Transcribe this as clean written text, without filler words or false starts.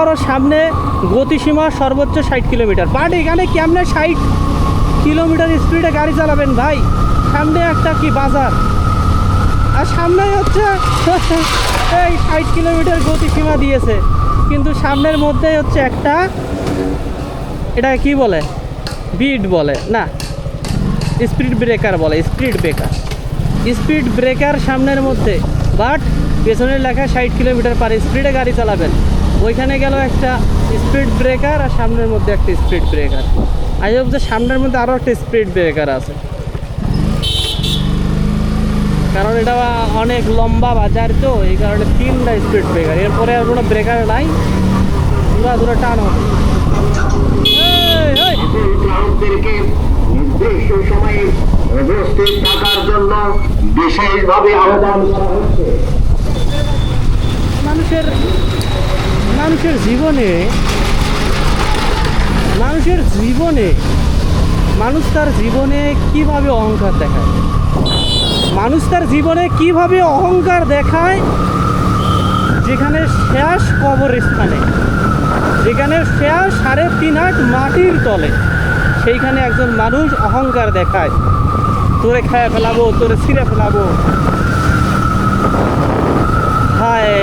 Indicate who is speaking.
Speaker 1: করো সামনে গতিসীমা সর্বোচ্চ 60 কিলোমিটার, বাট এখানে কেমনে 60 কিলোমিটার স্পিডে গাড়ি চালাবেন ভাই? সামনে একটা কি বাজার, আর সামনে হচ্ছে এই 60 কিলোমিটার গতিসীমা দিয়েছে, কিন্তু সামনের মধ্যে হচ্ছে একটা, এটা কি বলে, বিট বলে না, স্পিড ব্রেকার বলে, স্পিড ব্রেকার সামনের মধ্যে, বাট পেছনের লেখা 60 কিলোমিটার পার স্পিডে গাড়ি চালাবেন। ওইখানে গেল একটা স্পিড ব্রেকার আর সামনের মধ্যে একটা স্পিড ব্রেকার। আই হোপ যে সামনের মধ্যে আরও একটা স্পিড ব্রেকার আছে, কারণ এটা অনেক লম্বা বাজার তো, এই কারণে 3টা স্পিড ব্রেকার, এরপরে আর কোনো ব্রেকার নাই, দূরা টান হবে।
Speaker 2: গ্রাহকদেরকে নির্দিষ্ট সময়ে উপস্থিত থাকার জন্য বিশেষভাবে আহ্বান করা হচ্ছে।
Speaker 1: মানুষের জীবনে মানুষ তার জীবনে কিভাবে অহংকার দেখায়, যেখানে শেষ কবরস্থানে, যেখানে শেষ 3.5 হাত মাটির তলে, সেইখানে একজন মানুষ অহংকার দেখায়, তোরে খায় ফেলাবো, তোরে ছিঁড়ে ফেলাবো। হায়